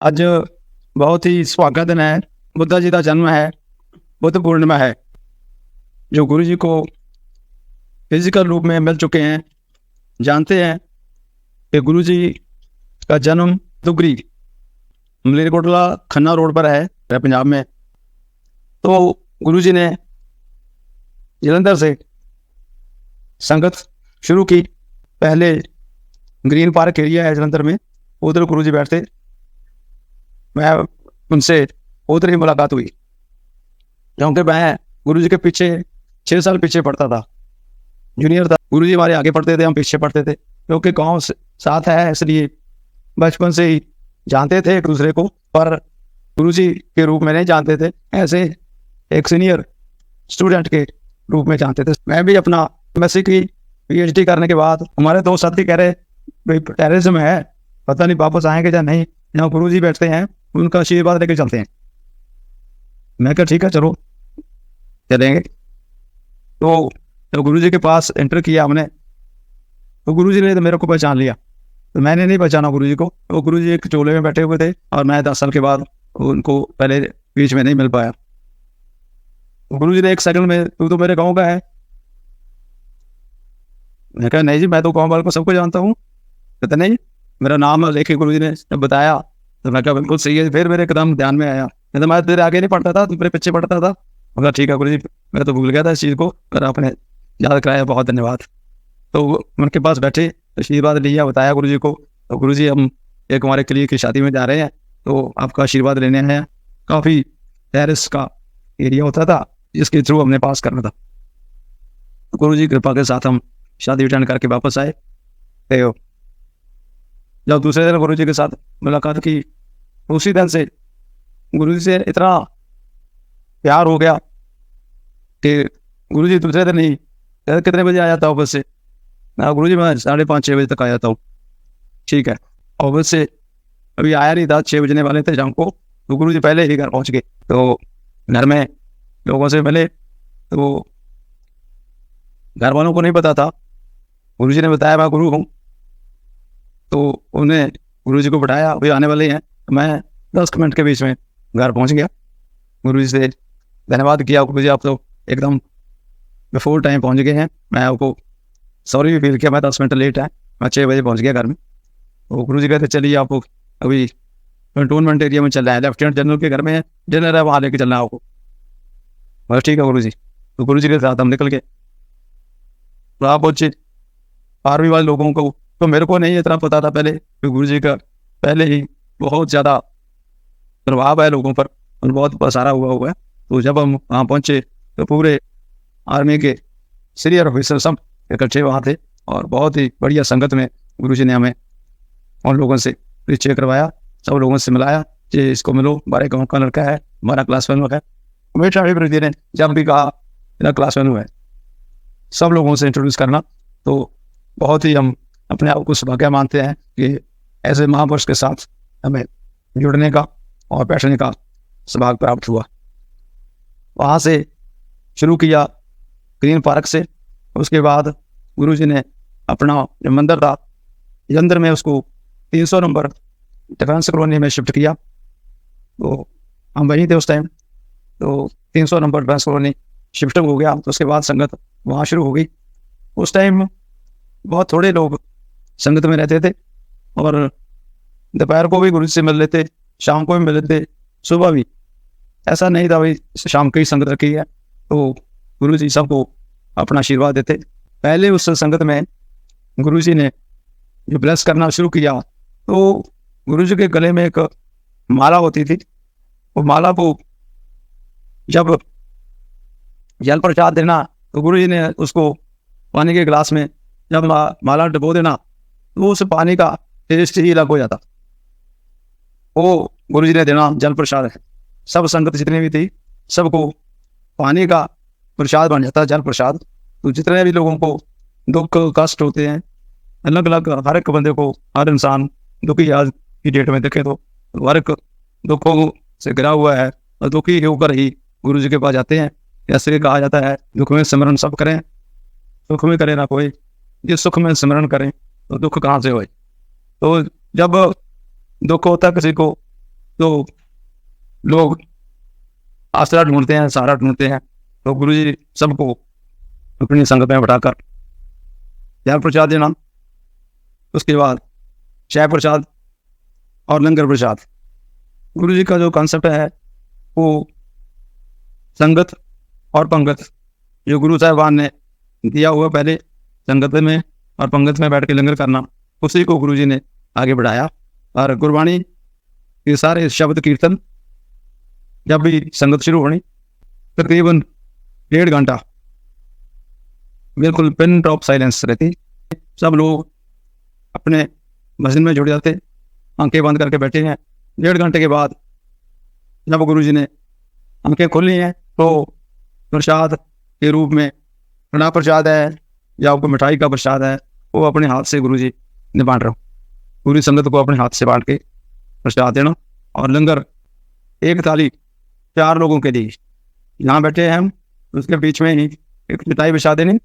ਅੱਜ बहुत ही सुहागा दिन है। बुद्धा जी का जन्म है, बुद्ध पूर्णिमा है। जो गुरु जी को फिजिकल रूप में मिल चुके हैं, जानते हैं कि गुरु जी का जन्म दुगरी मलेरकोटला खन्ना रोड पर है, पंजाब में। तो गुरु जी ने जलंधर से संगत शुरू की। पहले ग्रीन पार्क एरिया है जलंधर में, उधर गुरु जी बैठते। मैं उनसे उधर ही मुलाकात हुई, क्योंकि मैं गुरु जी के पीछे 6 साल पीछे पढ़ता था, जूनियर था। गुरु जी हमारे आगे पढ़ते थे, हम पीछे पढ़ते थे, क्योंकि गांव साथ है, इसलिए बचपन से ही जानते थे एक दूसरे को, पर गुरु जी के रूप में नहीं जानते थे, ऐसे एक सीनियर स्टूडेंट के रूप में जानते थे। मैं भी अपना एमएससी की पीएचडी करने के बाद हमारे दो साथी कह रहे भाई टेररिज्म है, पता नहीं वापस आएंगे या नहीं, यहाँ गुरु जी बैठते हैं, उनका आशीर्वाद लेके चलते हैं। मैं कहा ठीक है चलो चलेंगे। तो गुरु जी के पास एंटर किया हमने, तो गुरु जी ने तो मेरे को पहचान लिया, तो मैंने नहीं पहचाना गुरु जी को। तो गुरु जी एक चोले में बैठे हुए थे और मैं 10 साल के बाद उनको पहले बीच में नहीं मिल पाया। तो गुरु जी ने एक सेकंड में, तू तो मेरे गाँव का है। मैं कहा नहीं जी, मैं तो गाँव वालों को सबको जानता हूँ। कहते नहीं, मेरा नाम लेके गुरु जी ने बताया, तो मैं कहा बिल्कुल सही है। फिर मेरे एकदम ध्यान में आया, नहीं तो मैं तेरे आगे नहीं पढ़ता था, तू मेरे पीछे पढ़ता था। मगर ठीक है गुरु जी, मैं तो भूल गया था इस चीज़ को, पर आपने याद कराया, बहुत धन्यवाद। तो उनके पास बैठे, आशीर्वाद लिया, बताया गुरु जी को। तो गुरु जी हम एक हमारे क्लियर की शादी में जा रहे हैं, तो आपका आशीर्वाद लेने हैं। काफ़ी टेरेस का एरिया होता था, जिसके थ्रू हमने पास करना था। तो गुरु जी कृपा के साथ हम शादी अटेंड करके वापस आए। तो जब दूसरे दिन गुरु जी के साथ मुलाकात की, उसी दिन से गुरु जी से इतना प्यार हो गया कि गुरु जी दूसरे दिन ही कितने बजे आ जाता हूँ ऑफिस से? गुरु जी मैं 5:30-6 बजे तक आ जाता हूँ। ठीक है, ऑफिस से अभी आया नहीं था, 6 बजने वाले थे शाम को, तो गुरु जी पहले ही घर पहुँच गए। तो घर में लोगों से मिले, तो घर वालों को नहीं पता था, गुरु जी ने बताया मैं गुरु हूँ। तो उन्हें गुरु जी को बिठाया, अभी आने वाले हैं। मैं 10 मिनट के बीच में घर पहुँच गया। गुरु जी से धन्यवाद किया, गुरु जी आप तो एकदम बिफोर टाइम पहुँच गए हैं। मैं आपको सॉरी भी फील किया, मैं 10 मिनट लेट है, मैं 6 बजे पहुँच गया घर में। तो गुरु जी कहते चलिए आपको अभी कंटोनमेंट एरिया में चल रहा है, लेफ्टिनेंट जनरल के घर में है, डिनर है, वहाँ लेके चलना है आपको। बस ठीक है गुरु जी। तो गुरु जी के साथ हम निकल गए। तो आप पहुँचे, आर्मी वाले लोगों को, तो मेरे को नहीं इतना पता था पहले, तो गुरु जी का पहले ही बहुत ज़्यादा प्रभाव है लोगों पर और बहुत पसारा हुआ है। तो जब हम वहाँ पहुँचे तो पूरे आर्मी के सीनियर ऑफिसर सब इकट्ठे वहाँ थे, और बहुत ही बढ़िया संगत में गुरु जी ने हमें उन लोगों से परिचय करवाया, सब लोगों से मिलाया कि इसको मिलो, हमारे गाँव का लड़का है, हमारा क्लास फेलो है। हमेशा गुरु जी ने जब भी कहा मेरा क्लास फेलो है, सब लोगों से इंट्रोड्यूस करना। तो बहुत ही हम अपने आप को सौभाग्य मानते हैं कि ऐसे महापुरुष के साथ हमें जुड़ने का और बैठने का सौभाग्य प्राप्त हुआ। वहाँ से शुरू किया ग्रीन पार्क से। उसके बाद गुरु जी ने अपना जो मंदिर था जलंधर में, उसको 300 नंबर डिफेंस कॉलोनी में शिफ्ट किया। तो हम वहीं थे उस टाइम, तो 300 नंबर डिफेंस कॉलोनी शिफ्ट हो गया। तो उसके बाद संगत वहाँ शुरू हो गई। उस टाइम बहुत थोड़े लोग संगत में रहते थे, और दोपहर को भी गुरु जी से मिल लेते, शाम को भी मिल लेते, सुबह भी। ऐसा नहीं था भाई शाम की संगत रखी है, तो गुरु जी सबको अपना आशीर्वाद देते। पहले उस संगत में गुरु जी ने जो ब्लेस करना शुरू किया, तो गुरु जी के गले में एक माला होती थी। वो माला को जब जल प्रसाद देना, तो गुरु जी ने उसको पानी के गिलास में जब माला डुबो देना, तो उस पानी का टेस्ट ही अलग हो जाता। वो गुरु जी ने देना जल प्रसाद है, सब संगत जितनी भी थी सबको पानी का प्रसाद बन जाता, जल प्रसाद। तो जितने भी लोगों को दुख कष्ट होते हैं, अलग अलग, हर एक बंदे को, हर इंसान दुखी आज की डेट में देखे तो हर एक दुखों से घिरा हुआ है, और दुखी होकर ही गुरु जी के पास जाते हैं। ऐसे कहा जाता है दुख में सिमरन सब करें, सुख में करे ना कोई, ये सुख में सिमरन करें तो दुख कहाँ से होए। तो जब दुख होता है किसी को, तो लोग आसरा ढूंढते हैं, सहारा ढूंढते हैं। तो गुरुजी सबको अपनी संगत में बैठाकर ज्ञान प्रसाद देना, उसके बाद चाय प्रसाद और लंगर प्रसाद। गुरुजी का जो कॉन्सेप्ट है वो संगत और पंगत, जो गुरु साहिबान ने दिया हुआ पहले संगत में और पंगत में बैठ के लंगर करना, उसी को गुरुजी ने आगे बढ़ाया। और गुरबाणी के सारे शब्द कीर्तन जब भी संगत शुरू होनी, तकरीबन 1.5 घंटा बिल्कुल पिन ड्रॉप साइलेंस रहती। सब लोग अपने भजन में जुड़ जाते, आंखें बंद करके बैठे हैं। 1.5 घंटे के बाद जब गुरुजी ने आंखें खोली हैं तो प्रसाद के रूप में कड़ा प्रसाद है या कोई मिठाई का प्रसाद है, वो अपने हाथ से गुरुजी ने बांट रहा हूँ। पूरी संगत को अपने हाथ से बांट के प्रसाद देना। और लंगर एक थाली 4 लोगों के लिए, यहाँ बैठे हैं हम, उसके बीच में ही एक मिठाई बिछा देनी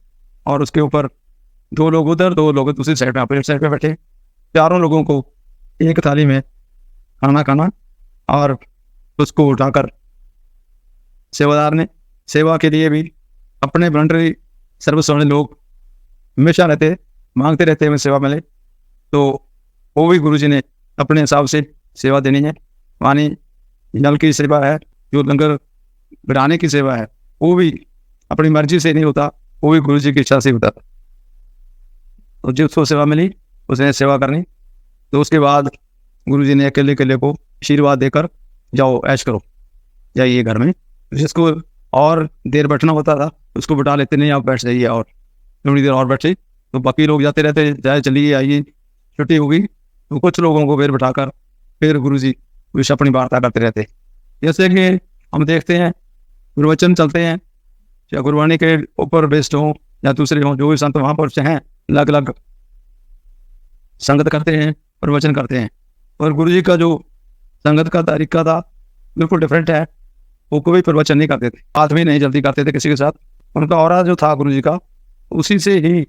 और उसके ऊपर 2 लोग उधर, 2 लोग दूसरी साइड में, अपोजिट साइड पे बैठे, 4 लोगों को एक थाली में खाना खाना। और उसको उठाकर सेवादार ने, सेवा के लिए भी अपने वॉलंटरी सर्विस वाले लोग हमेशा रहते, मांगते रहते हैं सेवा मिले, तो वो भी गुरुजी ने अपने हिसाब से सेवा देनी है। मानी जल की सेवा है, जो लंगर बढ़ाने की सेवा है, वो भी अपनी मर्जी से नहीं होता, वो भी गुरुजी की इच्छा से होता। तो जिसको सेवा मिली उसने सेवा करनी। तो उसके बाद गुरुजी ने अकेले अकेले को आशीर्वाद देकर जाओ ऐश करो, जाइए घर में। जिसको और देर बैठना होता था उसको बिठा लेते, नहीं आप बैठ जाइए और थोड़ी देर और बैठे। तो बाकी लोग जाते रहते, जाए चलिए आइए, छुट्टी होगी। तो कुछ लोगों को फिर बिठाकर फिर गुरुजी कुछ अपनी वार्ता करते रहते। जैसे कि हम देखते हैं गुरुवचन चलते हैं, या गुरबाणी के ऊपर बेस्ड हों या दूसरे हों, जो भी संत वहाँ पर हैं अलग अलग संगत करते हैं, प्रवचन करते हैं। और गुरुजी का जो संगत का तरीका था बिल्कुल डिफरेंट है। वो कोई प्रवचन नहीं करते थे, बात भी नहीं जल्दी करते थे किसी के साथ। उनका ऑरा जो था गुरुजी का, उसी से ही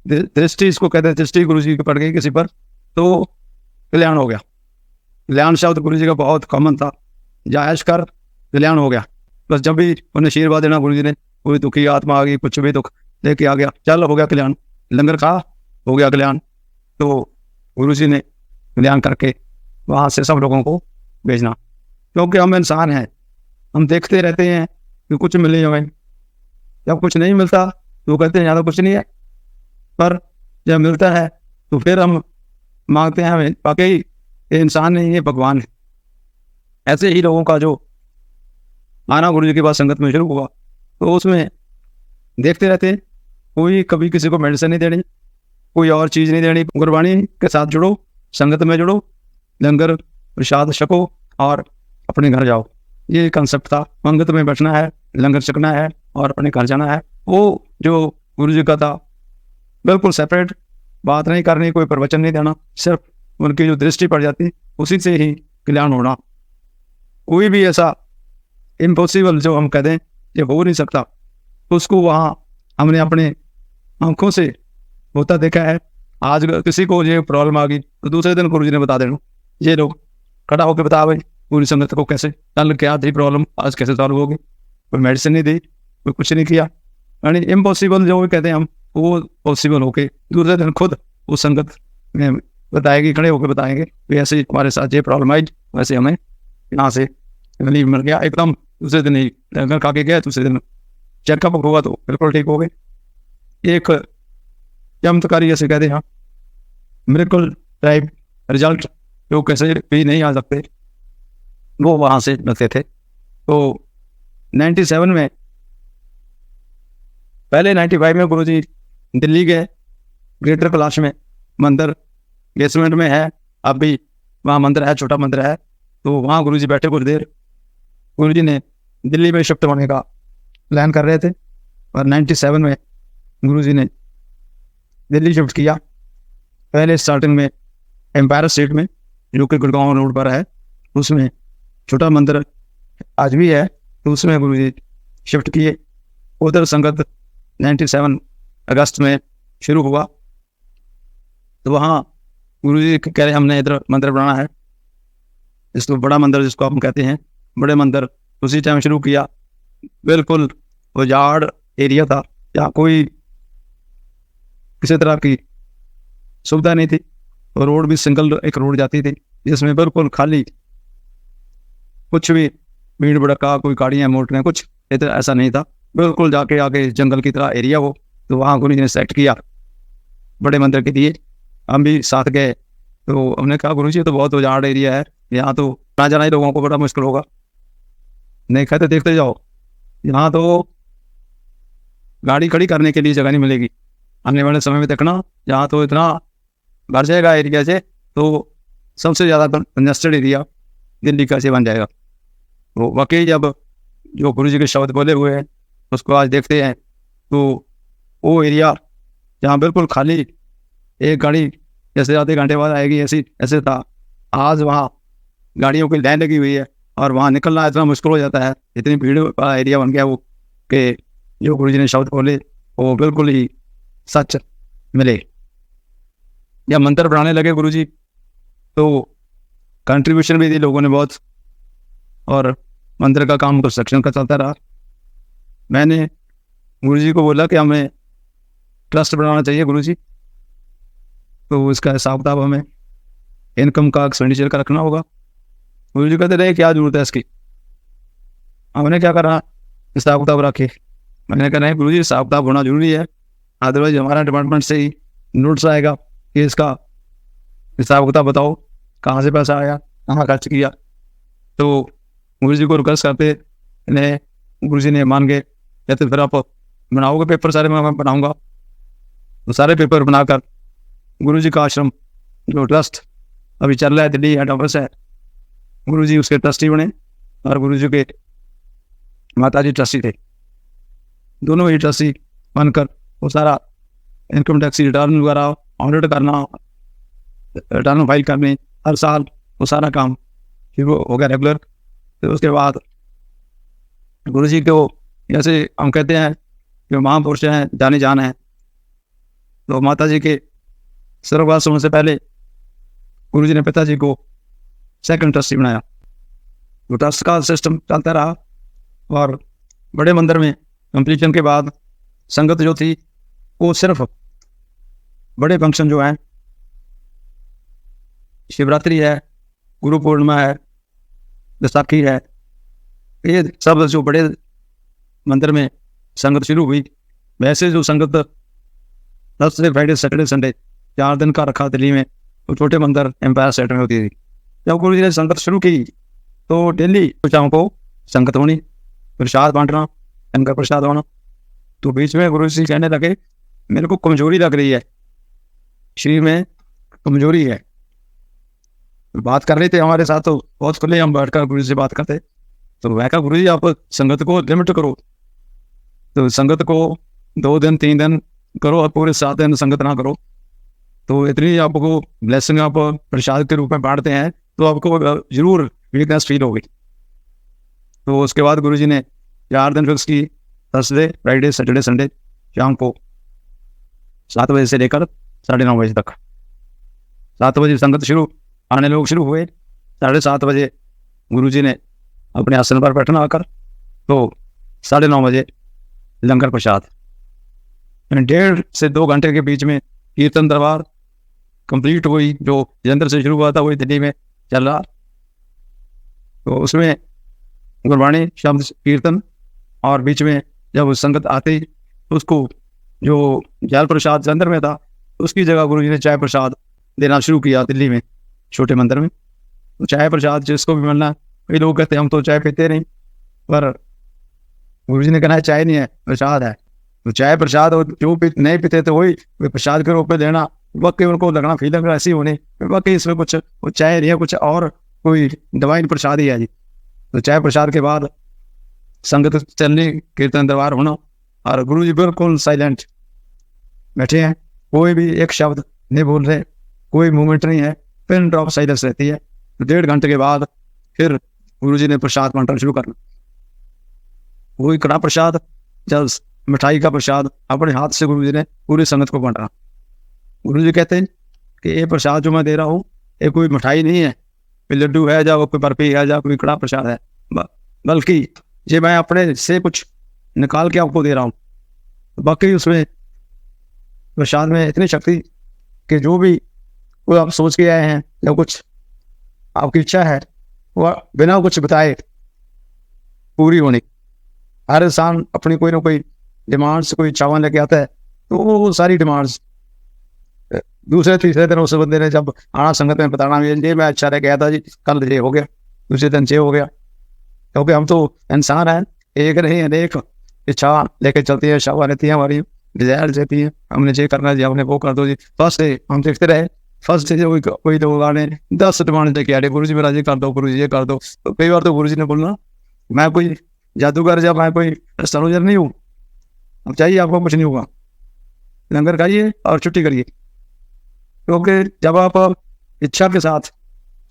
दृष्टि, इसको कहते हैं दृष्टि, गुरुजी की पड़ गई किसी पर तो कल्याण हो गया। कल्याण शब्द गुरुजी का बहुत कॉमन था, जायश कर कल्याण हो गया। बस जब भी उन्हें आशीर्वाद देना गुरुजी ने, कोई दुखी आत्मा आ गई, कुछ भी दुख लेके आ गया, चल हो गया कल्याण, लंगर खा हो गया कल्याण। तो गुरुजी ने कल्याण करके वहाँ से सब लोगों को भेजना। क्योंकि हम इंसान हैं, हम देखते रहते हैं कि कुछ मिले हमें, जब कुछ नहीं मिलता तो कहते हैं ज़्यादा कुछ नहीं है, पर जब मिलता है तो फिर हम मांगते हैं हमें, बाकी ये इंसान नहीं है, भगवान है। ऐसे ही लोगों का जो आना गुरुजी के पास संगत में शुरू हुआ, तो उसमें देखते रहते, कोई कभी किसी को मेडिसिन नहीं देनी, कोई और चीज़ नहीं देनी, गुरबाणी के साथ जुड़ो, संगत में जुड़ो, लंगर प्रसाद छको और अपने घर जाओ। ये कंसेप्ट था। पंगत में बैठना है, लंगर छकना है और अपने घर जाना है। वो जो गुरुजी का था बिल्कुल सेपरेट, बात नहीं करनी, कोई प्रवचन नहीं देना, सिर्फ उनकी जो दृष्टि पड़ जाती उसी से ही कल्याण होना। कोई भी ऐसा इम्पॉसिबल जो हम कह दें ये हो नहीं सकता, उसको वहाँ हमने अपने आंखों से होता देखा है। आज किसी को ये प्रॉब्लम आ गई तो दूसरे दिन गुरुजी ने बता देना, ये लोग खड़ा होकर बता भाई पूरी संगत को कैसे, कल क्या थी प्रॉब्लम, आज कैसे सॉल्व होगी। कोई मेडिसिन नहीं दी, कोई कुछ नहीं किया, यानी इम्पॉसिबल जो भी कहते हैं हम, वो पॉसिबल होके दूसरे दिन खुद उस संगत में बताएगी, खड़े होकर बताएंगे ऐसे हमारे साथ ये प्रॉब्लम आई, वैसे हमें यहाँ से रिलीफ मिल गया एकदम। दूसरे दिन ही लंगर खा के गया, दूसरे दिन चेकअप हुआ तो बिल्कुल ठीक हो गए। एक चमत्कारी जैसे कहते हैं मिरेकल टाइप रिजल्ट जो कैसे भी नहीं आ सकते, वो वहाँ से मिलते थे। तो 97 में, पहले 95 में गुरुजी दिल्ली गए, ग्रेटर कैलाश में मंदिर बेसमेंट में है, अब भी वहाँ मंदिर है, छोटा मंदिर है। तो वहाँ गुरुजी बैठे कुछ देर, गुरुजी ने दिल्ली में शिफ्ट होने का प्लान कर रहे थे। और 97 में गुरुजी ने दिल्ली शिफ्ट किया। पहले स्टार्टिंग में एम्पायर स्टेट में, जो कि गुड़गांव रोड पर है, उसमें छोटा मंदिर आज भी है, तो उसमें गुरुजी शिफ्ट किए। उधर संगत 97 अगस्त में शुरू हुआ। तो वहाँ गुरुजी कह रहे हमने इधर मंदिर बनाना है, इसको बड़ा मंदिर जिसको हम कहते हैं, बड़े मंदिर उसी टाइम शुरू किया। बिल्कुल उजाड़ एरिया था, जहाँ कोई किसी तरह की सुविधा नहीं थी, और रोड भी सिंगल एक रोड जाती थी, जिसमें बिल्कुल खाली, कुछ भी भीड़ भड़का, कोई गाड़ियाँ मोटरें कुछ इतना ऐसा नहीं था। बिल्कुल जाके आगे जंगल की तरह एरिया हो, तो वहाँ गुरु जी ने सेट किया बड़े मंदिर के लिए। हम भी साथ गए, तो हमने कहा गुरु जी तो बहुत उजाड़ एरिया है, यहाँ तो ना जाना ही लोगों को बड़ा मुश्किल होगा। नहीं कहते देखते जाओ, यहाँ तो गाड़ी खड़ी करने के लिए जगह नहीं मिलेगी, आने वाले समय में देखना यहाँ तो इतना भर जाएगा एरिया से, तो सबसे ज़्यादा कंजस्टेड एरिया दिल्ली का से बन जाएगा। तो वाकई जब जो गुरु जी के शब्द बोले हुए हैं उसको आज देखते हैं, तो वो एरिया जहाँ बिल्कुल खाली, एक गाड़ी जैसे आधे घंटे बाद आएगी ऐसे था, आज वहाँ गाड़ियों की लाइन लगी हुई है, और वहाँ निकलना इतना मुश्किल हो जाता है, इतनी भीड़ वाला एरिया बन गया वो, कि जो गुरु जी ने शब्द बोले वो बिल्कुल ही सच मिले। जब मंदिर बनाने लगे गुरु जी, तो कंट्रीब्यूशन भी दी लोगों ने बहुत, और मंदिर का काम कंस्ट्रक्शन का चलता रहा। मैंने गुरु जी को बोला कि हमें ट्रस्ट बनाना चाहिए गुरु जी, तो इसका हिसाब किताब हमें इनकम का एक्सपेंडिचर का रखना होगा। गुरु जी कहते रहे क्या जरूरत है इसकी, हमने क्या करा, हिसाब किताब रखे। मैंने कहा नहीं गुरु जी हिसाब किताब होना जरूरी है, अदरवाइज हमारा डिपार्टमेंट से ही नोट्स आएगा कि इसका हिसाब किताब बताओ, कहाँ से पैसा आया, कहाँ खर्च किया। तो गुरु जी को रिक्वेस्ट करते इन्हें, गुरु जी ने मान गए, कहते फिर आप बनाओगे पेपर सारे, मैं बनाऊंगा। तो सारे पेपर बनाकर गुरु जी का आश्रम जो ट्रस्ट अभी चल रहा है, दिल्ली हेड ऑफिस है, गुरु जी उसके ट्रस्टी बने, और गुरु जी के माता जी ट्रस्टी थे, दोनों ही ट्रस्टी बनकर वो सारा इनकम टैक्स रिटर्न वगैरह ऑडिट करना, रिटर्न फाइल करने हर साल, वो सारा काम शुरू हो गया रेगुलर। फिर उसके बाद गुरु जी को जैसे हम कहते हैं जो महापुरुष हैं, जाने जान है, तो माता जी के स्वर्गवास होने से पहले गुरु जी ने पिताजी को सेकंड ट्रस्टी बनाया। तो ट्रस्ट का सिस्टम चलता रहा, और बड़े मंदिर में कंप्लीशन के बाद संगत जो थी वो सिर्फ बड़े फंक्शन जो हैं, शिवरात्रि है, गुरु पूर्णिमा है, बैसाखी है, ये सब जो बड़े मंदिर में संगत शुरू हुई। वैसे जो संगत थर्सडे फ्राइडे सैटरडे संडे 4 दिन का रखा दिल्ली में, तो छोटे मंदिर एम्पायर सेट में होती थी। जब गुरु जी ने संगत शुरू की, तो डेली शाम को संगत होनी, प्रसाद बांटना, लंगर प्रसाद होना। तो बीच में गुरु जी कहने लगे मेरे को कमजोरी लग रही है, शरीर में कमजोरी है। बात कर रहे थे हमारे साथ, तो बहुत खुले हम बैठकर गुरु जी से बात करते। तो मैं कहा गुरु जी आप संगत को लिमिट करो, तो संगत को 2 दिन 3 दिन करो, और पूरे 7 दिन संगत ना करो। तो इतनी आपको ब्लेसिंग आप प्रसाद के रूप में बांटते हैं, तो आपको जरूर वीकनेस फील होगी। तो उसके बाद गुरु जी ने 4 दिन फिक्स की, थर्सडे फ्राइडे सैटरडे संडे, शाम को 7 बजे से लेकर 9:30 बजे तक। 7 बजे संगत शुरू, आने लोग शुरू हुए। 7:30 बजे गुरु जी ने अपने आसन पर बैठना आकर, तो 9:30 बजे लंगर प्रसाद। 1.5 से 2 घंटे के बीच में कीर्तन दरबार कंप्लीट हुई, जो जलंधर से शुरू हुआ था वही दिल्ली में चल रहा। तो उसमें गुरबाणी, शब्द, कीर्तन, और बीच में जब संगत आती तो उसको जो जल प्रसाद जलंधर में था, उसकी जगह गुरु जी ने चाय प्रसाद देना शुरू किया दिल्ली में छोटे मंदिर में। तो चाय प्रसाद जिसको भी मिलना, कई लोग कहते हैं हम तो चाय पीते नहीं, पर गुरु जी ने कहना है चाय नहीं है प्रसाद है। तो चाय प्रसाद, और जो नहीं पीते तो वही प्रसाद के रूप में देना, वाकई उनको लगना फीलिंग ऐसी होनी वाकई इसमें कुछ वो चाय नहीं है, कुछ और कोई डिवाइन प्रसाद ही है जी। तो चाय प्रसाद के बाद संगत चलनी, कीर्तन दरबार होना, और गुरु जी बिल्कुल साइलेंट बैठे हैं, कोई भी एक शब्द नहीं बोल रहे, कोई मूवमेंट नहीं है, पिन ड्रॉप साइलेंस रहती है। तो 1.5 घंटे के बाद फिर गुरु जी ने प्रसाद बांटना शुरू करना। वही कड़ा प्रसाद, जब मिठाई का प्रसाद अपने हाथ से गुरु जी ने पूरी संगत को बांटना। गुरु जी कहते हैं कि ये प्रसाद जो मैं दे रहा हूँ ये कोई मिठाई नहीं है, कोई लड्डू है या कोई बर्फी है या कोई कड़ा प्रसाद है, बल्कि ये मैं अपने से कुछ निकाल के आपको दे रहा हूँ। बाकी उसमें प्रसाद में इतनी शक्ति कि जो भी वो आप सोच के आए हैं या कुछ आपकी इच्छा है वह बिना कुछ बताए पूरी होनी। हर इंसान अपनी कोई ना कोई डिमांड्स, कोई इच्छावान लेके आता है, तो वो सारी डिमांड्स दूसरे तीसरे दिन उस बंदे ने जब आना संगत में बताना, ये मैं अच्छा रह गया था जी, कल ये हो गया, दूसरे दिन ये हो गया। क्योंकि हम तो इंसान हैं, एक नहीं अनेक इच्छा लेके चलती है, इच्छा रहती है हमारी, डिजायर रहती है, हमने ये करना जी, हमने वो कर दो जी। फर्स्ट डे हम देखते रहे, फर्स्ट डे कोई लोग आने 10 डिमांड लेके आ रहे, गुरु जी मेरा ये कर दो, गुरु जी ये कर दो। तो कई बार तो गुरु जी ने बोलना मैं कोई जादूगर या मैं कोई एस्ट्रोलॉजर नहीं हूँ, अब चाहिए आपको कुछ नहीं होगा, लंगर खाइए और छुट्टी करिए। क्योंकि जब आप इच्छा के साथ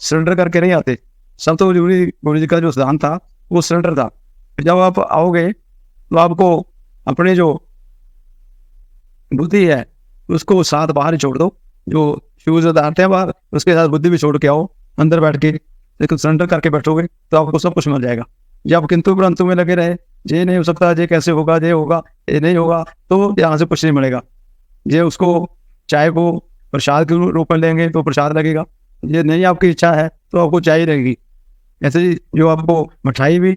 सरेंडर करके नहीं आते, सब तो जरूरी गुरु जी का जो सिद्धांत था वो सरेंडर था। जब आप आओगे तो आपको अपने जो बुद्धि है उसको साथ बाहर ही छोड़ दो, जो शूज उतारते हैं बाहर उसके साथ बुद्धि भी छोड़ के आओ, अंदर बैठ के लेकिन सरेंडर करके बैठोगे तो आपको सब कुछ मिल जाएगा। जब किंतु परंतु में लगे रहे, ये नहीं हो सकता, ये कैसे होगा, ये होगा, ये नहीं होगा, तो यहाँ से कुछ नहीं मिलेगा। ये उसको चाहे वो प्रसाद के रूप में लेंगे तो प्रसाद लगेगा, ये नहीं आपकी इच्छा है तो आपको चाय रहेगी। ऐसे ही जो आपको मिठाई भी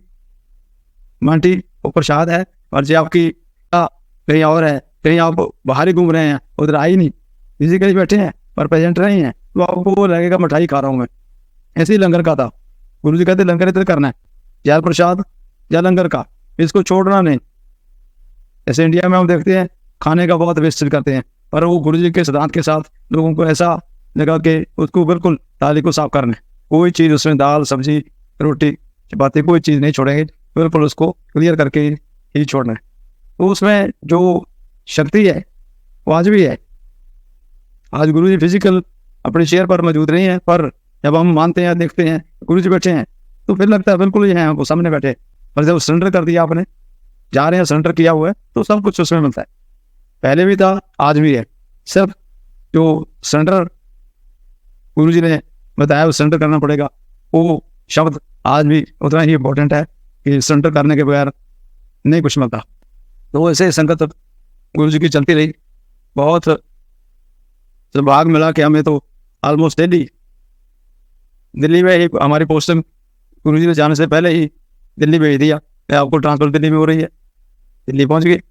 मांटी वो प्रसाद है, और जो आपकी कहीं और है, कहीं आप बाहर ही घूम रहे हैं, उधर आई नहीं, फिजिकली बैठे हैं पर प्रेजेंट नहीं है, तो आपको वो लगेगा मिठाई खा रहा हूँ मैं। ऐसे ही लंगर का था, गुरु जी कहते लंगर इधर करना है, या प्रसाद या लंगर का, इसको छोड़ना नहीं। ऐसे इंडिया में हम देखते हैं खाने का बहुत वेस्टेज करते हैं, पर वो गुरु जी के सिद्धांत के साथ लोगों को ऐसा लगा कि उसको बिल्कुल थाली को साफ करना है, कोई चीज़ उसमें दाल सब्जी रोटी चपाती कोई चीज़ नहीं छोड़ेंगे, बिल्कुल उसको क्लियर करके ही छोड़ना है। तो उसमें जो शक्ति है वो आज भी है। आज गुरु जी फिजिकल अपने चेयर पर मौजूद नहीं है, पर जब हम मानते हैं, देखते हैं गुरु जी बैठे हैं तो फिर लगता है बिल्कुल ही हैं वो सामने बैठे। पर जब सरेंडर कर दिया आपने, जा रहे हैं सरेंडर किया हुआ है, तो सब कुछ उसमें मिलता है। पहले भी था, आज भी है। सिर्फ जो सरेंडर गुरु जी ने बताया वो सरेंडर करना पड़ेगा, वो शब्द आज भी उतना ही इम्पोर्टेंट है कि सरेंडर करने के बगैर नहीं कुछ मिलता। तो ऐसे संगत गुरु जी की चलती रही। बहुत भाग मिला कि हमें तो ऑलमोस्ट डेली दिल्ली में ही हमारी पोस्टिंग गुरु जी ने जाने से पहले ही दिल्ली भेज दिया, आपको ट्रांसफर दिल्ली में हो रही है। दिल्ली पहुंच गए,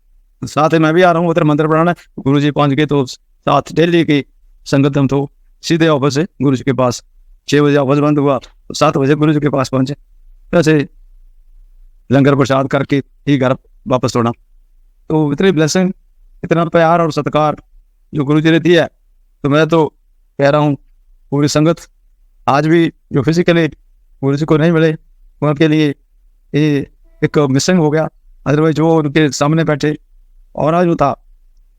साथ ही मैं भी आ रहा हूँ उधर मंदिर बनाना है। गुरु जी पहुंच गए तो साथ दिल्ली की संगत हम तो सीधे ऑफिस से गुरु जी के पास, 6 बजे ऑफिस बंद हुआ तो 7 बजे गुरु जी के पास पहुंचे। वैसे लंगर प्रसाद करके ही घर वापस लौटा। तो इतनी ब्लेसिंग, इतना प्यार और सत्कार जो गुरु जी ने दिया है, तो मैं तो कह रहा हूँ पूरी संगत आज भी जो फिजिकली गुरु जी को नहीं मिले उनके लिए ये एक मिसिंग हो गया। अदरवाइज जो उनके सामने बैठे और आज जो था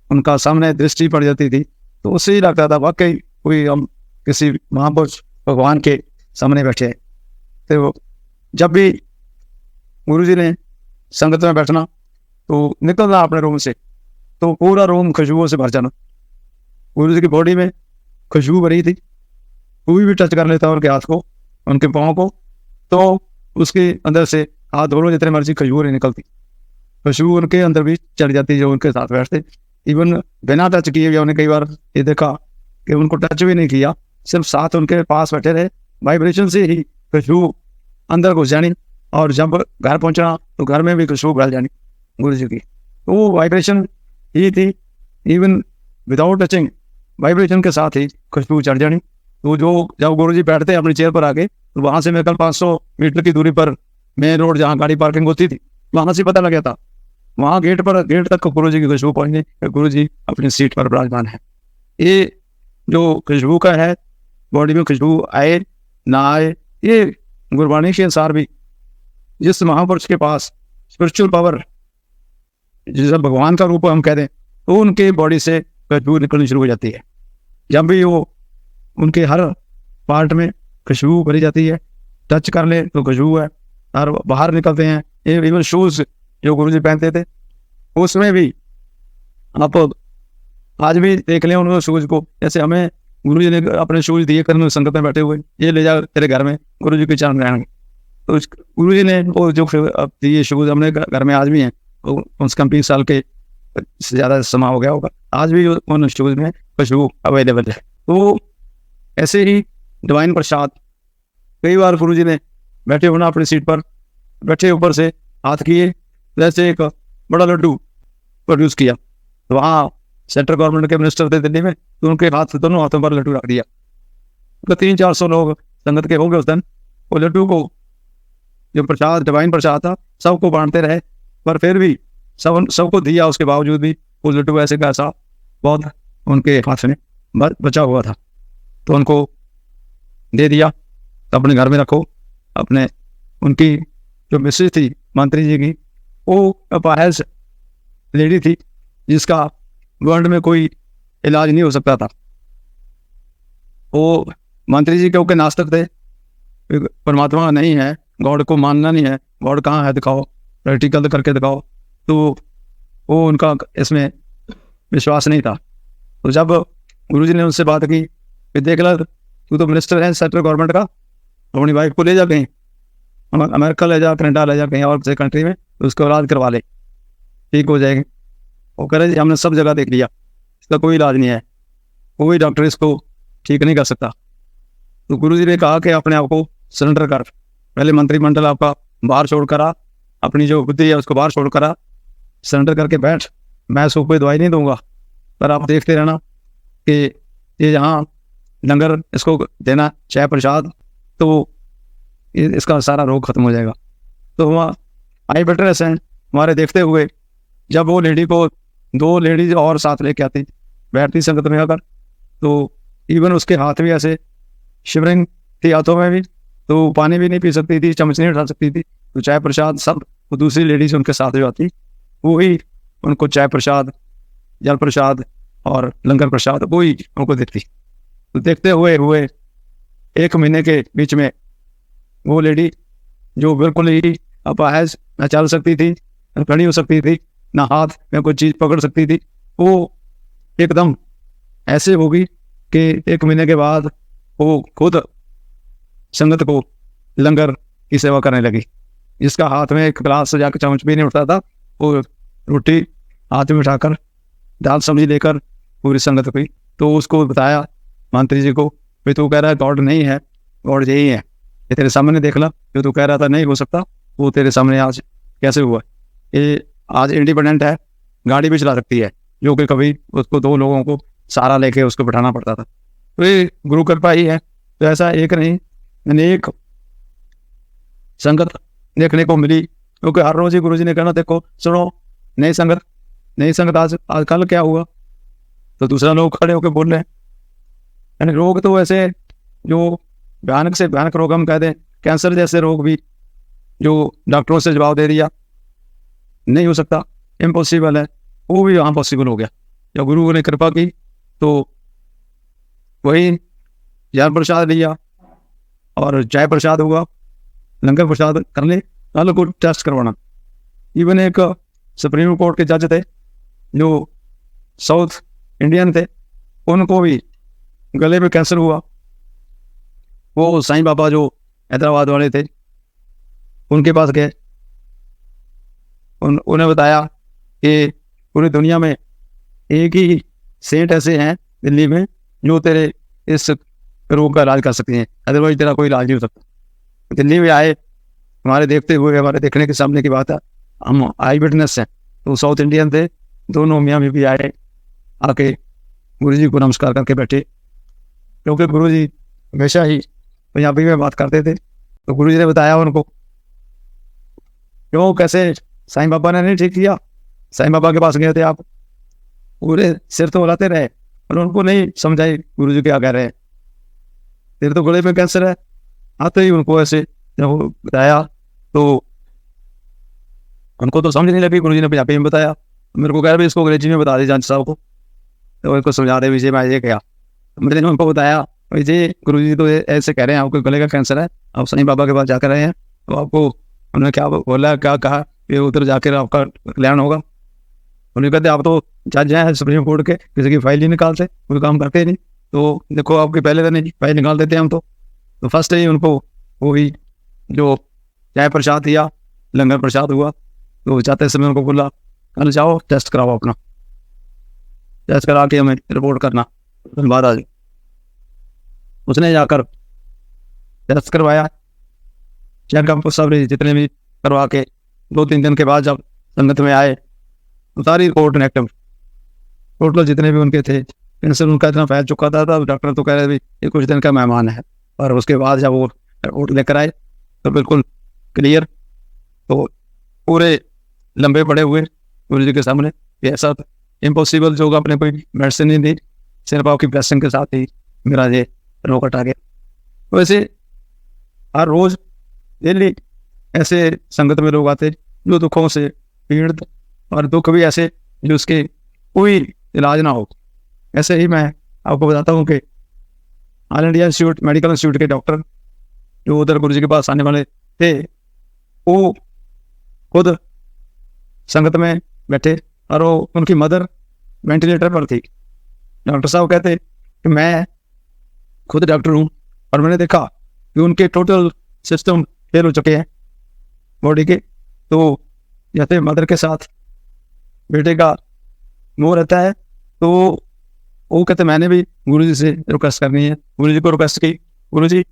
उनका सामने दृष्टि पड़ जाती थी, तो उससे ही लगता था वाकई कोई हम किसी महापुरुष भगवान के सामने बैठे। तो जब भी गुरु जी ने संगत में बैठना तो निकलना अपने रूम से, तो पूरा रूम खुशबुओं से भर जाना। गुरु जी की बॉडी में खुशबू भरी थी, कोई भी टच कर लेता उनके हाथ को, उनके पाँव को, तो उसके अंदर से हाथ धो लो जितने मर्जी खुशबू नहीं निकलती, खुशबू उनके अंदर भी चढ़ जाती जो उनके साथ बैठते। इवन बिना टच किए भी उन्हें कई बार ये देखा कि उनको टच भी नहीं किया, सिर्फ साथ उनके पास बैठे रहे, वाइब्रेशन से ही खुशबू अंदर घुस जानी। और जब घर पहुंचा तो घर में भी खुशबू फैल जानी गुरु जी की। तो वो वाइब्रेशन ही थी, इवन विदाउट टचिंग वाइब्रेशन के साथ ही खुशबू चढ़ जानी। तो जो जब गुरु जी बैठते अपनी चेयर पर आके, तो वहाँ से मैं कल 500 मीटर की दूरी पर मेन रोड जहाँ गाड़ी पार्किंग होती थी, वहाँ से पता लग गया था, वहाँ गेट तक गुरु जी की खुशबू पहुँच गई, गुरु जी अपनी सीट पर विराजमान है। ये जो खुशबू का है, बॉडी में खुशबू आए ना आए, ये गुरबाणी के अनुसार भी जिस महापुरुष के पास स्पिरिचुअल पावर, जिस भगवान का रूप हम कह दें, तो उनके बॉडी से खुशबू निकलनी शुरू हो जाती है। जब भी वो उनके हर पार्ट में खुशबू भरी जाती है, टच कर ले तो खुशबू है, और बाहर निकलते हैं, इवन शूज जो गुरु जी पहनते थे उसमें भी आप आज भी देख लें उन शूज को। जैसे हमें गुरु जी ने अपने शूज दिए करने संगत में बैठे हुए, ये ले जा तेरे घर में गुरु जी के चरण रहेंगे। तो गुरु जी ने वो जो दिए शूज अपने घर में आज भी हैं, वो कम से कम 20 साल के से ज़्यादा समय हो गया होगा, आज भी उन शूज में खुशबू अवेलेबल है। तो ऐसे ही डिवाइन प्रसाद, कई बार गुरु जी ने बैठे होना अपनी सीट पर, बैठे ऊपर से हाथ किए, जैसे एक बड़ा लड्डू प्रोड्यूस किया। तो वहाँ सेंट्रल गवर्नमेंट के मिनिस्टर थे दिल्ली में, तो उनके हाथ, दोनों हाथों पर लड्डू रख दिया। तो 300-400 लोग संगत के हो गए उस दिन। वो लड्डू को, जो प्रसाद डिवाइन प्रसाद था, सबको बांटते रहे, पर फिर भी सबको दिया, उसके बावजूद भी वो लड्डू ऐसे का ऐसा बहुत उनके हाथ में बचा हुआ था। तो उनको दे दिया, तो अपने घर में रखो। अपने उनकी जो मिसेज थी मंत्री जी की, वो अपाहिज लेडी थी, जिसका वर्ल्ड में कोई इलाज नहीं हो सकता था। वो मंत्री जी क्योंकि नास्तिक थे, परमात्मा नहीं है, गॉड को मानना नहीं है, गॉड कहाँ है दिखाओ, प्रैक्टिकल करके दिखाओ, तो वो उनका इसमें विश्वास नहीं था। तो जब गुरुजी ने उनसे बात की कि देख ला, तू तो मिनिस्टर है सेंट्रल गवर्नमेंट का, अपनी वाइफ को ले जा कहीं, अमेरिका ले जा, कनाडा ले जा, कहीं और किसी कंट्री में, तो उसका इलाज करवा ले, ठीक हो जाएगी। वो कह रहे हमने सब जगह देख लिया, इसका कोई इलाज नहीं है, कोई डॉक्टर इसको ठीक नहीं कर सकता। तो गुरुजी ने कहा कि अपने आप को सरेंडर कर, पहले मंत्रिमंडल आपका बाहर छोड़ कर आ, अपनी जो बुद्धि है उसको बाहर छोड़ कर आ, सरेंडर करके बैठ, मैं इसको कोई दवाई नहीं दूंगा, पर आप देखते रहना कि ये यहाँ लंगर इसको देना, चाय प्रसाद, तो इसका सारा रोग खत्म हो जाएगा। तो वहाँ आई बेटरनेस हैं हमारे देखते हुए, जब वो लेडी को 2 लेडीज और साथ लेके आती, बैठती संगत में आकर, तो इवन उसके हाथ भी ऐसे शिवरिंग थी हाथों में भी, तो पानी भी नहीं पी सकती थी, चम्मच नहीं उठा सकती थी। तो चाय प्रसाद सब वो दूसरी लेडीज उनके साथ जो आती, वो ही उनको चाय प्रसाद, जल प्रसाद और लंगर प्रसाद वो ही उनको देती। तो देखते हुए 1 महीने के बीच में वो लेडी, जो बिल्कुल ही अपाहिज, न चल सकती थी, न खड़ी हो सकती थी, ना हाथ में कोई चीज़ पकड़ सकती थी, वो एकदम ऐसे होगी कि 1 महीने के बाद वो खुद संगत को लंगर की सेवा करने लगी। जिसका हाथ में एक गिलास सजा के चम्मच भी नहीं उठता था, वो रोटी हाथ में उठाकर दाल सब्जी लेकर पूरी संगत हुई। तो उसको बताया मंत्री जी को, भाई तू कह रहा है गॉड नहीं है, गॉड यही है, ये तेरे सामने देख ला, जो तू कह रहा था नहीं हो सकता, वो तेरे सामने आज कैसे हुआ। ये आज इंडिपेंडेंट है, गाड़ी भी चला सकती है, जो कि कभी उसको 2 लोगों को सहारा लेके उसको बिठाना पड़ता था। तो ये गुरु कृपा ही है। तो ऐसा एक नहीं, अनेक संगत देखने को मिली, क्योंकि हर रोज ही गुरु जी ने कहना, देखो सुनो नई संगत आज कल क्या हुआ, तो दूसरा लोग खड़े होकर बोल रहे हैं। यानी रोग तो ऐसे जो भयानक से भयानक रोग हम कह दें, कैंसर जैसे रोग भी जो डॉक्टरों से जवाब दे दिया नहीं हो सकता, इम्पॉसिबल है, वो भी यहाँ पॉसिबल हो गया। जब गुरु ने कृपा की तो वही जल प्रसाद लिया और चाय प्रसाद हुआ, लंगर प्रसाद करने, कल को टेस्ट करवाना। इवन एक सुप्रीम कोर्ट के जज थे जो साउथ इंडियन थे, उनको भी गले में कैंसर हुआ। वो साईं बाबा जो हैदराबाद वाले थे, उनके पास गए, उन्हें बताया कि पूरी दुनिया में एक ही सेंट ऐसे हैं दिल्ली में जो तेरे इस रोग का इलाज कर सकते हैं, अदरवाइज तेरा कोई इलाज नहीं हो सकता। दिल्ली में आए, हमारे देखते हुए, हमारे देखने के सामने की बात है, हम आई विटनेस हैं। तो साउथ इंडियन थे, दोनों मियाँ में भी आए, आके गुरुजी को नमस्कार करके बैठे, क्योंकि गुरुजी हमेशा ही पंजाबी में बात करते थे। तो गुरुजी ने बताया उनको, क्यों कैसे साईं बाबा ने नहीं ठीक किया, साईं बाबा के पास गए थे आप, पूरे सिर तो हिलाते रहे, और उनको नहीं समझाई गुरुजी क्या कह रहे हैं, तेरे तो गले में कैंसर है। आते ही उनको ऐसे जब बताया तो उनको तो समझ नहीं लगी। गुरुजी ने पंजाबी में बताया, मेरे को कह रहे इसको अंग्रेजी में बता दी जज साहब को, तो उनको समझा दे विजय मैं ये क्या। मैंने उनको बताया, विजय गुरुजी तो ऐसे कह रहे हैं आपको गले का कैंसर है, आप साईं बाबा के पास जाकर रहे हैं, तो आपको उन्होंने क्या बोला, क्या कहा कि उधर जाकर आपका कल्याण होगा। उन्हें कहते आप तो जज हैं सुप्रीम कोर्ट के, किसी की फाइल नहीं निकालते, कोई काम करते नहीं, तो देखो आपके पहले दिन ही पैसे निकाल देते हैं हम तो फर्स्ट ही उनको वही जो चाय प्रसाद दिया, लंगर प्रसाद हुआ, तो जाते समय उनको बोला कल जाओ टेस्ट कराओ अपना, टेस्ट करा के हमें रिपोर्ट करना, धन्यवाद आज। उसने जाकर टेस्ट करवाया, चेकअप सब जितने भी करवा के 2-3 दिन के बाद जब संगत में आए तो सारी रिपोर्ट नेगेटिव, टोटल जितने भी उनके थे कैंसर उनका इतना फैल चुका था, डॉक्टर तो कह रहे थे ये कुछ दिन का मेहमान है, और उसके बाद जब वो रिपोर्ट लेकर आए तो बिल्कुल क्लियर, तो पूरे लंबे पड़े हुए गुरु जी के सामने, ये ऐसा इम्पॉसिबल जो अपने कोई मेडिसिन नहीं दी, सिर्फ आपकी ब्लेसिंग के साथ ही मेरा ये रोग हटा गया। वैसे हर रोज डेली ऐसे संगत में लोग आते जो दुखों से पीड़ित, और दुख भी ऐसे जो उसके कोई इलाज ना हो। ऐसे ही मैं आपको बताता हूँ कि all India institute medical institute के डॉक्टर जो उधर गुरु जी के पास आने वाले थे, वो खुद संगत में बैठे और वो उनकी मदर वेंटिलेटर पर थी। डॉक्टर साहब कहते कि मैं खुद डॉक्टर हूँ और मैंने देखा कि उनके टोटल सिस्टम फेल हो चुके हैं बॉडी के, तो जैसे मदर के साथ बेटे का मोह रहता है, तो वो कहते मैंने भी गुरु जी से रिक्वेस्ट करनी है। गुरु जी को रिक्वेस्ट की, गुरु जी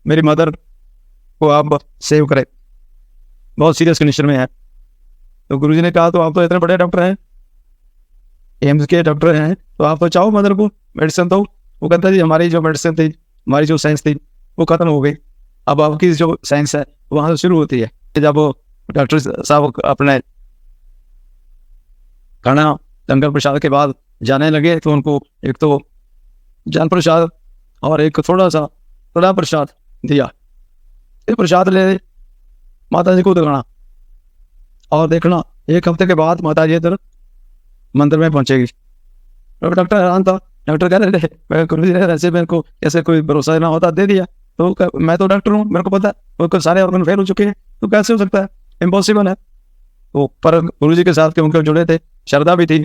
मेरी मदर को आप सेव करें, बहुत सीरियस कंडीशन में है। तो गुरु जी ने कहा तो आप तो इतने बड़े डॉक्टर हैं, एम्स के डॉक्टर हैं, तो आप तो चाहो मदर को मेडिसिन दो। वो कहता जी हमारी जो मेडिसिन थी, हमारी जो साइंस थी वो खत्म हो गई, अब आपकी जो साइंस है वहाँ से शुरू होती है। जब डॉक्टर साहब अपने खाना लंगर प्रसाद के बाद जाने लगे तो उनको एक तो जल प्रसाद और एक थोड़ा सा कड़ा प्रसाद दिया। ये प्रसाद ले माता जी को दिखाना और देखना 1 हफ्ते के बाद माता जी इधर मंदिर में पहुंचेगी। तो डॉक्टर हैरान था, डॉक्टर कह रहे थे गुरु जी ऐसे मेरे को ऐसे कोई भरोसा ना होता दे दिया, तो मैं तो डॉक्टर हूँ, मेरे को पता है वो सारे ऑर्गन फेल हो चुके हैं, तो कैसे हो सकता है, इम्पॉसिबल है। तो पर गुरु जी के साथ के उनके जुड़े थे, श्रद्धा भी थी,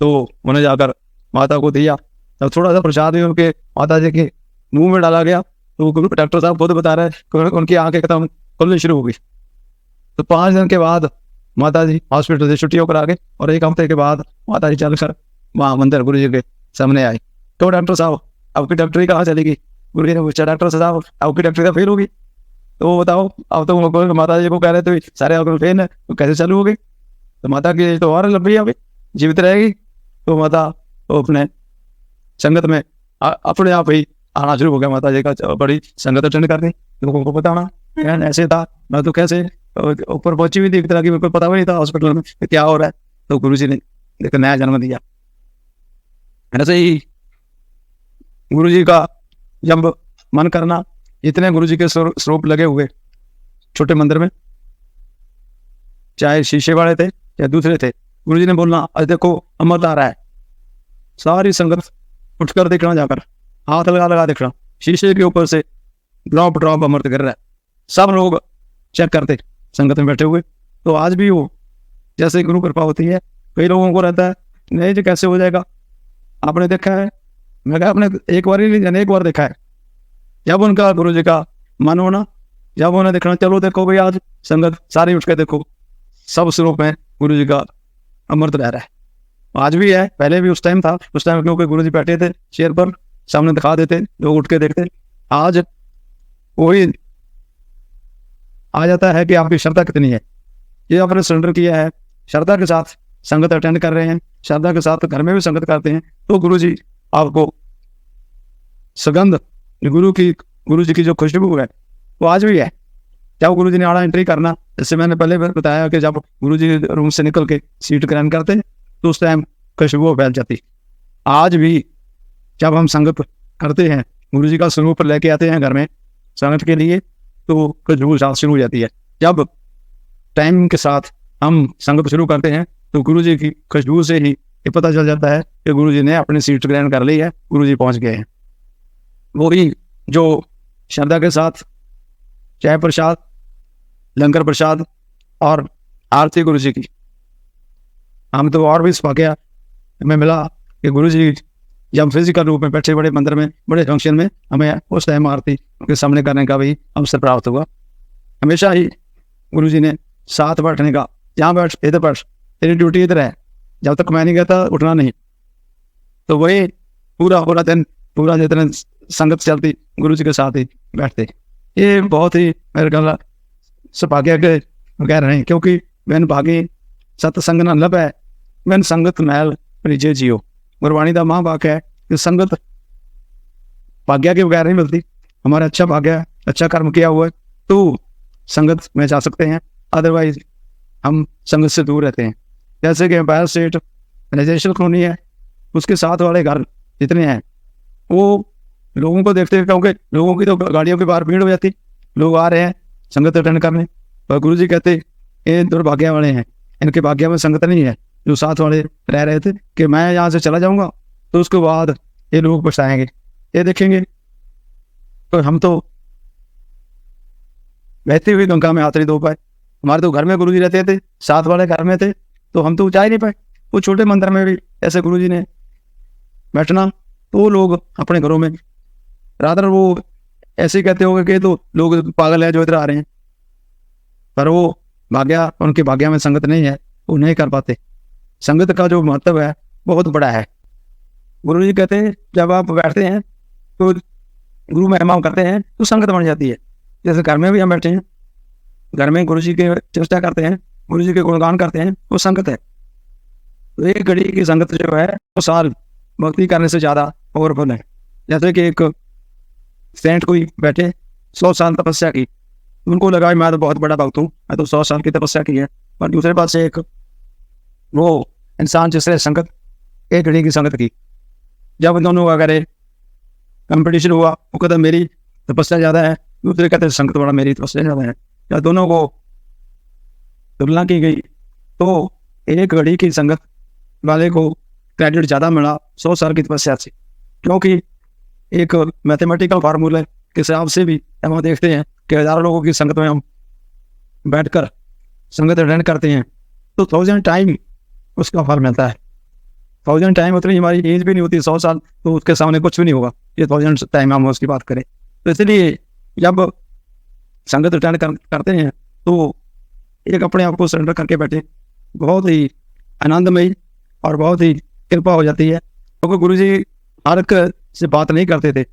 तो उन्हें जाकर माता को दिया। तब थोड़ा सा प्रसाद भी उनके माता जी के मुंह में डाला गया, तो डॉक्टर साहब खुद बता रहे हैं उनकी आंखें खत्म खुलनी शुरू हो गई। तो 5 दिन के बाद माता जी हॉस्पिटल से छुट्टी होकर आ गए और 1 हफ्ते के बाद माता जी चलकर वहाँ मंदिर गुरु जी के सामने आई। तो डॉक्टर साहब आपकी डॉक्टरी कहाँ चलेगी? गुरु जी ने पूछा, डॉक्टर साहब आपकी डॉक्टरी का फेल होगी, तो बताओ अब तो माता जी को कह रहे थे सारे ऑर्गन फेल है, तो कैसे चालू होगी? तो माता की तो और लंबी है, अभी जीवित रहेगी। तो माता तो अपने संगत में अपने आप ही आना शुरू हो गया। माता जी का बड़ी संगत अटेंड करनी, लोगों को बताना ऐसे था, मैं तो कैसे ऊपर पहुंची हुई थी, एक तरह की बिल्कुल पता भी नहीं था हॉस्पिटल में क्या हो रहा है। तो गुरु जी ने एक नया जन्म दिया। ऐसे ही गुरु जी का जब मन करना, इतने गुरु जी के स्वरूप लगे हुए छोटे मंदिर में, चाहे शीशे वाले थे चाहे दूसरे थे, गुरु जी ने बोलना आज देखो अमृत आ रहा है, सारी संगत उठकर देखना, जाकर हाथ लगा देखना, शीशे के ऊपर से ड्रॉप ड्रॉप अमृत गिर रहा है। सब लोग चेक करते संगत में बैठे हुए। तो आज भी वो जैसे गुरु कृपा होती है, कई लोगों को रहता है नहीं जी कैसे हो जाएगा, आपने देखा है? मैं कहा आपने एक बार ही नहीं अनेक बार देखा है। जब उनका गुरु जी का मन होना, जब उन्हें देखना, चलो देखो भाई आज संगत सारी उठ के देखो, सब स्वरूप में गुरु जी का अमृत रह रहा है। आज भी है, पहले भी उस टाइम था, उस टाइम क्योंकि गुरु जी बैठे थे चेयर पर, सामने दिखा देते, लोग उठ के देखते। आज वही आ जाता है कि आपकी श्रद्धा कितनी है, ये आपने सरेंडर किया है, श्रद्धा के साथ संगत अटेंड कर रहे हैं, श्रद्धा के साथ घर में भी संगत करते हैं, तो गुरु जी आपको सुगंध गुरु जी की जो खुशबू है वो आज भी है। जब गुरु जी ने आड़ा एंट्री करना, जैसे मैंने पहले बताया कि जब गुरु जी रूम से निकल के सीट ग्रहण करते तो उस टाइम खुशबू फैल जाती। आज भी जब हम संगत करते हैं, गुरु जी का स्वरूप लेके आते हैं घर में संगत के लिए, तो खुशबू शुरू हो जाती है। जब टाइम के साथ हम संगत शुरू करते हैं तो गुरु जी की खुशबू से ही ये पता चल जाता है कि गुरु जी ने अपनी सीट ग्रहण कर ली है, गुरु जी पहुंच गए हैं। वही जो श्रद्धा के साथ चाय प्रसाद, लंगर प्रसाद और आरती गुरु जी की, हम तो और भी सौभाग्य हमें मिला कि गुरु जी जब हम फिजिकल रूप में बैठे बड़े मंदिर में, बड़े फंक्शन में, हमें उस टाइम आरती उनके सामने करने का भी अवसर प्राप्त हुआ। हमेशा ही गुरु जी ने साथ बैठने का, यहाँ बैठ, इधर बैठ, तेरी ड्यूटी इधर है, जब तक मैं नहीं कहता उठना नहीं। तो वही पूरा पूरा दिन, पूरा जितने संगत चलती, गुरु जी के साथ ही बैठते। ये बहुत ही मेरे ख्याल सौभाग्य के कह रहे हैं, क्योंकि मैंने भागी सतसंग न लभ है, मैंने संगत महल परिजय जियो। गुरबाणी का महावाक्य है कि संगत भाग्य के बगैर नहीं मिलती। हमारा अच्छा भाग्य है, अच्छा कर्म किया हुआ है तो संगत में जा सकते हैं, अदरवाइज हम संगत से दूर रहते हैं। जैसे कि एम्पायर स्टेट रेजिडेंशियल कॉलोनी है, उसके साथ वाले घर जितने हैं वो लोगों को देखते हैं, क्योंकि लोगों की तो गाड़ियों के बाहर भीड़ हो जाती, लोग आ रहे हैं संगत अटेंड करने, पर गुरु जी कहते ये दुर्भाग्य वाले हैं, इनके भाग्य में संगत नहीं है। जो साथ वाले रह रहे थे कि मैं यहाँ से चला जाऊंगा तो उसके बाद ये लोग पछताएंगे, ये देखेंगे। तो हम तो बहती हुई गंगा में हाथ नहीं धो पाए। हमारे तो घर में गुरु जी रहते थे, साथ वाले घर में थे, तो हम तो जा ही नहीं पाए। वो छोटे मंदिर में भी ऐसे गुरु जी ने बैठना, तो लोग अपने घरों में, रादर वो ऐसे ही कहते होंगे कि तो लोग पागल है जो इधर आ रहे हैं, पर वो भाग्य, उनके भाग्य में संगत नहीं है, वो नहीं कर पाते। संगत का जो महत्व है बहुत बड़ा है। गुरु जी कहते हैं जब आप बैठते हैं तो गुरु महिमा करते हैं तो संगत बन जाती है। जैसे घर में भी हम बैठे हैं, घर में गुरु जी के चर्चा करते हैं, गुरु जी के गुणगान करते हैं, वो संगत है। तो एक घड़ी की संगत जो है वो साल भक्ति करने से ज़्यादा पावरफुल है। जैसे कि एक सेंट कोई बैठे 100 साल तपस्या की, उनको लगा मैं तो बहुत बड़ा भक्त हूँ, मैं तो 100 साल की तपस्या की है। पर दूसरे पास से एक वो इंसान जिससे संगत, एक घड़ी की संगत की, जब दोनों अगर कंपटीशन हुआ, वो कहता मेरी तपस्या ज़्यादा है, दूसरे कहते संगत वाला मेरी तपस्या ज़्यादा है, या दोनों को तुलना की गई तो एक घड़ी की संगत वाले को क्रेडिट ज़्यादा मिला 100 साल की तपस्या से। क्योंकि एक मैथमेटिकल फार्मूले के हिसाब से भी हम देखते हैं कि हज़ारों लोगों की संगत में हम बैठकर संगत अटेंड करते हैं तो 1000 टाइम उसका फल मिलता है। 1000 टाइम, उतनी हमारी एज भी नहीं होती 100 साल, तो उसके सामने कुछ भी नहीं होगा। ये 1000 टाइम हम उसकी बात करें, तो इसलिए जब संगत अटेंड करते हैं तो एक अपने आप को सरेंडर करके बैठे, बहुत ही आनंदमयी और बहुत ही कृपा हो जाती है। क्योंकि गुरु जी हर एक से बात नहीं करते थे,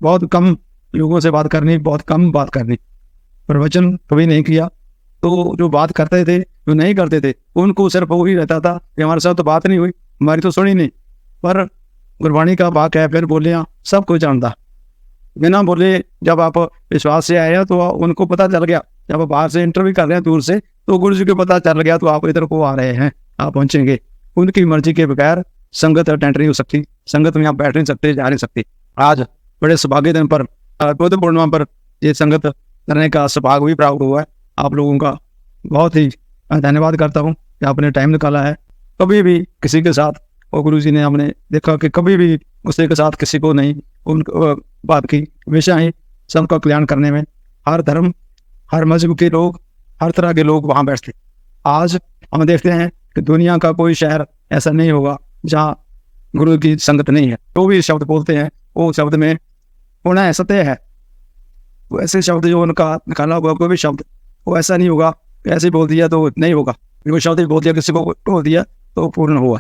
बहुत कम लोगों से बात करनी, बहुत कम बात करनी, प्रवचन कभी नहीं किया। तो जो बात करते थे, जो नहीं करते थे, उनको सिर्फ वो ही रहता था कि हमारे साथ तो बात नहीं हुई, हमारी तो सुनी नहीं। पर गुरबाणी का वाक्य है, फिर बोलियाँ सब कुछ जानता, बिना बोले जब आप विश्वास से आए तो उनको पता चल गया। जब आप बाहर से इंटरव्यू कर रहे हैं दूर से, तो गुरु जी को पता चल गया तो आप इधर को आ रहे हैं, आप पहुंचेंगे। उनकी मर्जी के बगैर संगत अटेंड नहीं हो सकती, संगत में आप बैठ नहीं सकते, जा नहीं सकते। आज बड़े सौभाग्य दिन पर, बुद्ध पूर्णिमा पर ये संगत करने का सौभाग्य भी प्राप्त हुआ है। आप लोगों का बहुत ही धन्यवाद करता हूँ कि आपने टाइम निकाला है। कभी भी किसी के साथ, और गुरु जी ने हमने देखा कि कभी भी गुस्से के साथ किसी को नहीं उनको बात की, हमेशा ही सबका कल्याण करने में, हर धर्म, हर मजहब के लोग, हर तरह के लोग वहाँ बैठते। आज हम देखते हैं कि दुनिया का कोई शहर ऐसा नहीं होगा जहाँ गुरु की संगत नहीं है। जो भी शब्द बोलते हैं वो शब्द में होना है, सत्य है। वो ऐसे शब्द जो उनका निकाला हुआ कोई भी शब्द वो ऐसा नहीं होगा, ऐसे बोल दिया तो नहीं होगा। कोई शब्द बोल दिया, किसी को बोल दिया तो पूर्ण हुआ।